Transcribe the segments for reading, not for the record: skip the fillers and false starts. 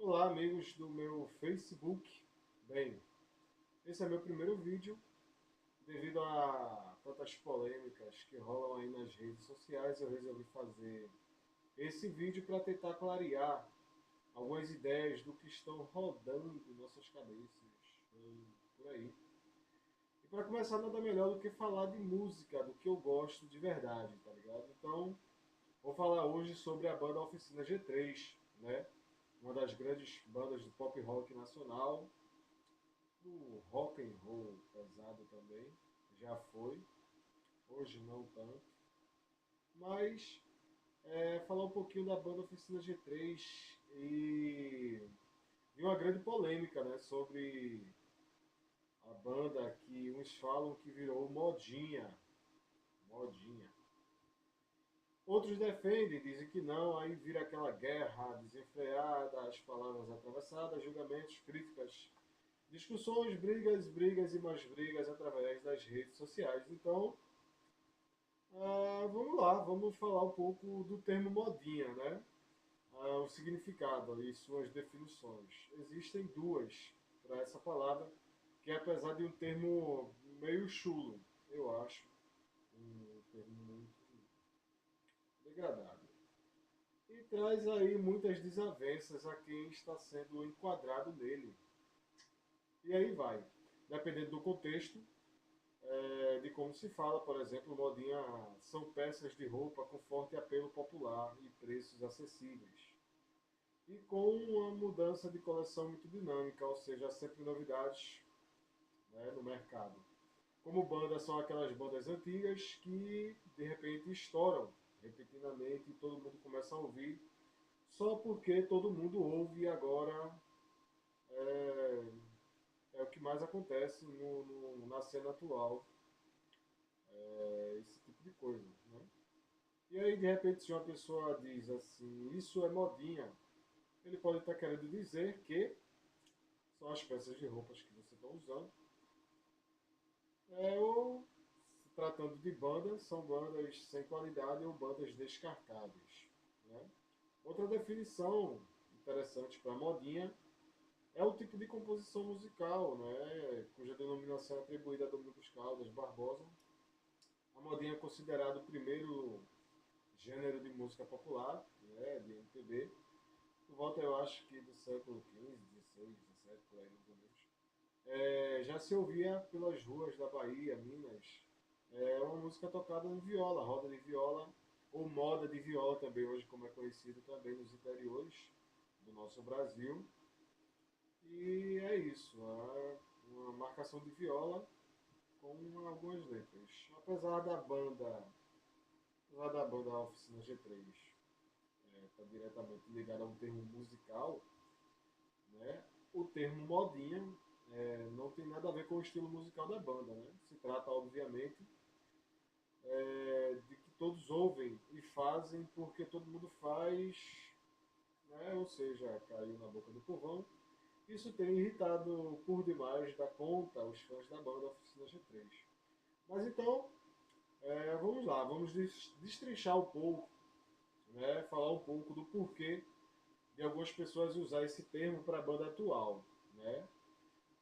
Olá, amigos do meu Facebook. Bem, esse é meu primeiro vídeo. Devido a tantas polêmicas que rolam aí nas redes sociais, eu resolvi fazer esse vídeo para tentar clarear algumas ideias do que estão rodando em nossas cabeças por aí. E para começar, nada melhor do que falar de música, do que eu gosto de verdade, tá ligado? Então, vou falar hoje sobre a banda Oficina G3, né? Uma das grandes bandas do pop rock nacional, do rock and roll pesado também, já foi, hoje não tanto. Mas falar um pouquinho da banda Oficina G3 e uma grande polêmica, né, sobre a banda que uns falam que virou modinha, modinha. Outros defendem, dizem que não, aí vira aquela guerra desenfreada, as palavras atravessadas, julgamentos, críticas, discussões, brigas, brigas e mais brigas através das redes sociais. Então, vamos lá, vamos falar um pouco do termo modinha, né? O significado e suas definições. Existem duas para essa palavra, que apesar de um termo meio chulo, eu acho, um termo muito degradado. E traz aí muitas desavenças a quem está sendo enquadrado nele. E aí vai. Dependendo do contexto, de como se fala, por exemplo, modinha são peças de roupa com forte apelo popular e preços acessíveis. E com uma mudança de coleção muito dinâmica, ou seja, há sempre novidades, né, no mercado. Como bandas são aquelas bandas antigas que de repente estouram repentinamente e todo mundo começa a ouvir só porque todo mundo ouve e agora é, é o que mais acontece na cena atual, esse tipo de coisa. Né? E aí, de repente, se uma pessoa diz assim, isso é modinha, ele pode estar querendo dizer que são as peças de roupas que você está usando, ou se tratando de bandas, são bandas sem qualidade ou bandas descartáveis. Né? Outra definição interessante para modinha é o tipo de composição musical, né, cuja denominação é atribuída a Domingos Caldas Barbosa. A modinha é considerado o primeiro gênero de música popular, né, de MPB, por volta, eu acho que do século XV, XVI, XVII, por aí mais ou menos. Já se ouvia pelas ruas da Bahia, Minas, uma música tocada em viola, roda de viola, ou moda de viola também, hoje como é conhecido também nos interiores do nosso Brasil. E é isso, uma marcação de viola com algumas letras. Apesar da banda Oficina G3 estar diretamente ligada a um termo musical, né? O termo modinha não tem nada a ver com o estilo musical da banda, né? Se trata, obviamente, de que todos ouvem e fazem porque todo mundo faz, né? Ou seja, caiu na boca do povão. Isso tem irritado por demais da conta os fãs da banda Oficina G3. Mas então, vamos lá, vamos destrinchar um pouco, né? Falar um pouco do porquê de algumas pessoas usar esse termo para a banda atual, né?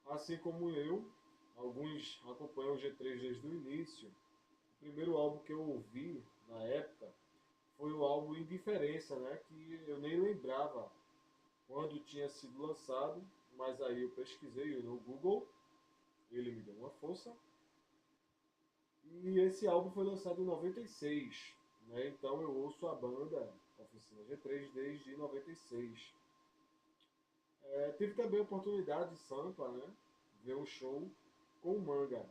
Assim como eu, alguns acompanham o G3 desde o início. O primeiro álbum que eu ouvi na época foi o álbum Indiferença, né? Que eu nem lembrava quando tinha sido lançado, mas aí eu pesquisei no Google, ele me deu uma força. E esse álbum foi lançado em 96, né? Então eu ouço a banda Oficina G3 desde 96. Tive também a oportunidade de Sampa, né? Ver um show com o Manga.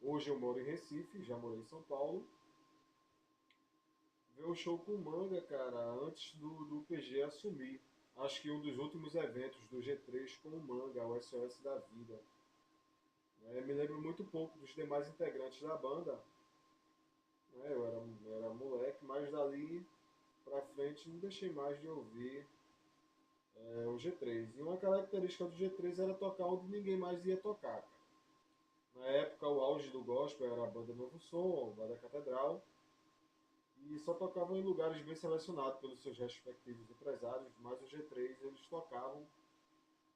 Hoje eu moro em Recife, já morei em São Paulo. Ver um show com o Manga, cara, antes do PG assumir. Acho que um dos últimos eventos do G3 com o Manga, o SOS da Vida. Me lembro muito pouco dos demais integrantes da banda. Né? Eu era moleque, mas dali pra frente não deixei mais de ouvir o G3. E uma característica do G3 era tocar onde ninguém mais ia tocar. Cara. Na época, o auge do gospel era a banda Novo Som, a banda Catedral, e só tocavam em lugares bem selecionados pelos seus respectivos empresários, mas o G3 eles tocavam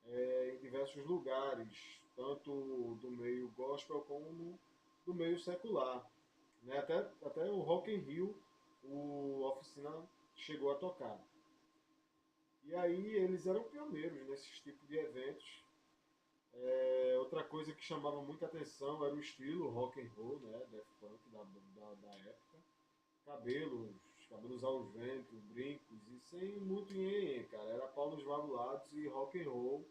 em diversos lugares, tanto do meio gospel como do meio secular. Né? Até o Rock in Rio, o Oficina chegou a tocar. E aí eles eram pioneiros nesses tipos de eventos. Outra coisa que chamava muita atenção era o estilo rock and roll, né, Daft Punk da época. Cabelos ao vento, brincos e sem muito nhenhen, cara. Era pau nos valvulados e rock and roll.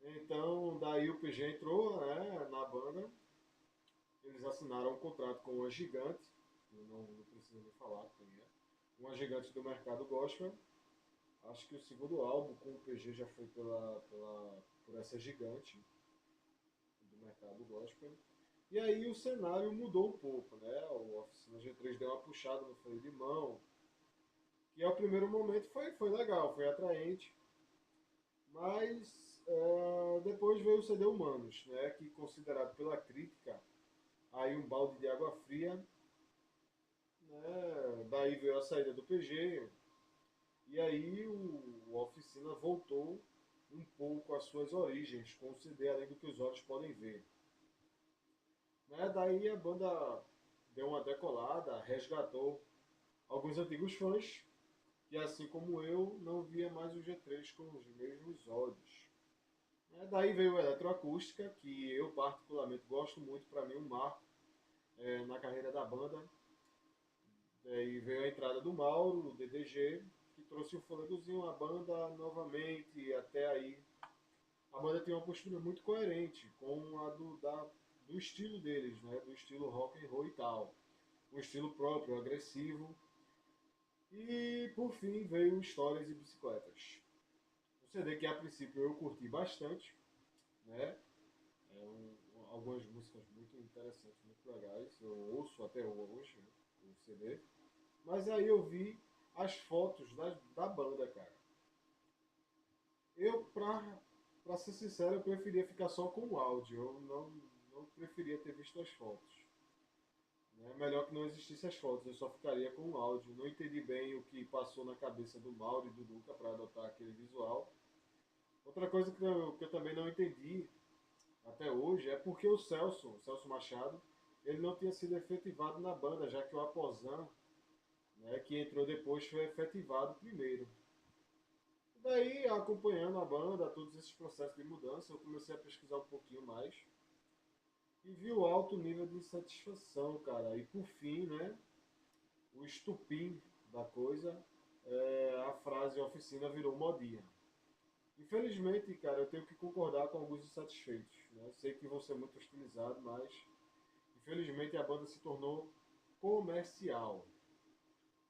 Então, daí o PG entrou, né, na banda. Eles assinaram um contrato com uma gigante, eu não preciso nem falar quem é, uma gigante do mercado gospel. Acho que o segundo álbum com o PG já foi por essa gigante do mercado gospel. E aí o cenário mudou um pouco, né? O Oficina G3 deu uma puxada no freio de mão, que ao primeiro momento foi legal, foi atraente, mas depois veio o CD Humanos, né? Que considerado pela crítica aí um balde de água fria, né? Daí veio a saída do PG, e aí o Oficina voltou um pouco às suas origens, com o CD Além do que os olhos podem ver. Né? Daí a banda deu uma decolada, resgatou alguns antigos fãs, que assim como eu, não via mais o G3 com os mesmos olhos. Né? Daí veio a eletroacústica, que eu particularmente gosto muito, para mim um marco na carreira da banda. Daí veio a entrada do Mauro, o DDG, que trouxe o fôlegozinho à banda novamente, e até aí a banda tem uma postura muito coerente com a do estilo deles, né? Do estilo rock and roll e tal. Um estilo próprio, agressivo. E por fim veio Histórias e Bicicletas. Um CD que a princípio eu curti bastante, né? Algumas músicas muito interessantes, muito legais. Eu ouço até hoje, né, o CD. Mas aí eu vi as fotos da banda, cara. Eu, pra ser sincero, eu preferia ficar só com o áudio. Eu não preferia ter visto as fotos. Né? Melhor que não existissem as fotos, eu só ficaria com o áudio. Não entendi bem o que passou na cabeça do Mauro e do Luca para adotar aquele visual. Outra coisa que eu também não entendi até hoje é porque o Celso Machado, ele não tinha sido efetivado na banda, já que o Aposan, né, que entrou depois, foi efetivado primeiro. Daí, acompanhando a banda, todos esses processos de mudança, eu comecei a pesquisar um pouquinho mais e vi o alto nível de insatisfação, cara. E por fim, né, o estupim da coisa, a frase oficina virou modinha. Infelizmente, cara, eu tenho que concordar com alguns insatisfeitos. Né? Sei que vou ser muito hostilizado, mas infelizmente a banda se tornou comercial.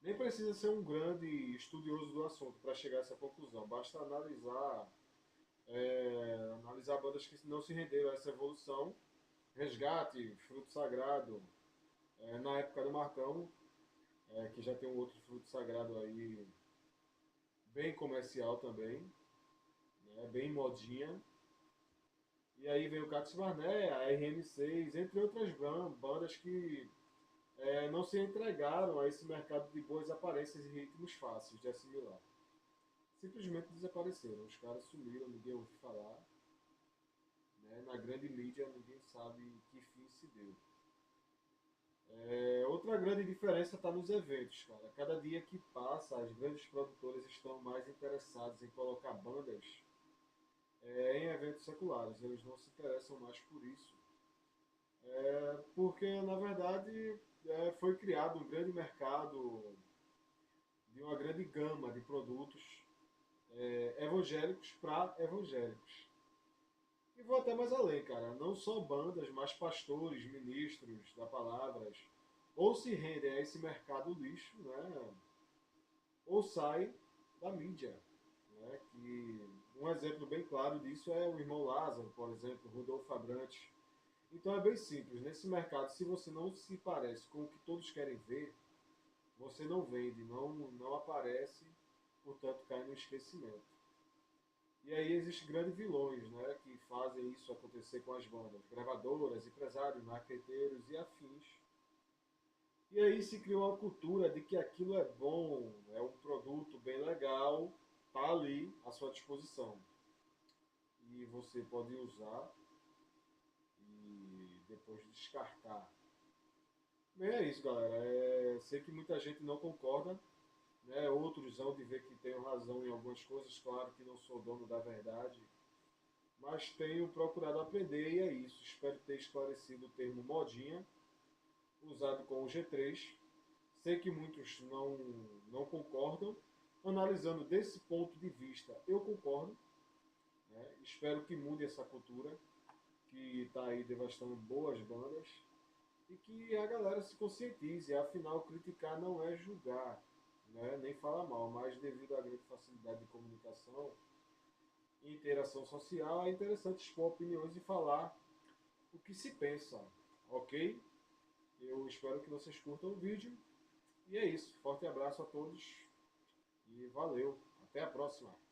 Nem precisa ser um grande estudioso do assunto para chegar a essa conclusão. Basta analisar bandas que não se renderam a essa evolução. Resgate, Fruto Sagrado, na época do Marcão, que já tem um outro fruto sagrado aí, bem comercial também, né, bem modinha. E aí veio o Catos Barné, a RM6, entre outras bandas que não se entregaram a esse mercado de boas aparências e ritmos fáceis de assimilar. Simplesmente desapareceram, os caras sumiram, ninguém ouviu falar. Né? Na grande mídia ninguém sabe que fim se deu. Outra grande diferença está nos eventos, cara. Cada dia que passa, as grandes produtoras estão mais interessadas em colocar bandas em eventos seculares. Eles não se interessam mais por isso. Porque, na verdade, foi criado um grande mercado de uma grande gama de produtos evangélicos para evangélicos. E vou até mais além, cara. Não só bandas, mas pastores, ministros da palavra, ou se rendem a esse mercado lixo, né? Ou saem da mídia. Né? Que um exemplo bem claro disso é o irmão Lázaro, por exemplo, Rodolfo Abrantes. Então é bem simples. Nesse mercado, se você não se parece com o que todos querem ver, você não vende, não aparece, portanto cai no esquecimento. E aí existem grandes vilões, né, que fazem isso acontecer com as bandas, gravadoras, empresários, marqueteiros e afins. E aí se criou uma cultura de que aquilo é bom, é um produto bem legal, está ali à sua disposição. E você pode usar e depois descartar. Bem, é isso, galera. Sei que muita gente não concorda, né? Outros hão de ver que tenho razão em algumas coisas. Claro que não sou dono da verdade, mas tenho procurado aprender e é isso. Espero ter esclarecido o termo modinha, usado com o G3. Sei que muitos não concordam. Analisando desse ponto de vista, eu concordo. Né? Espero que mude essa cultura que está aí devastando boas bandas e que a galera se conscientize. Afinal, criticar não é julgar, né? Nem falar mal, mas devido à grande facilidade de comunicação e interação social, é interessante expor opiniões e falar o que se pensa, ok? Eu espero que vocês curtam o vídeo. E é isso. Forte abraço a todos e valeu. Até a próxima.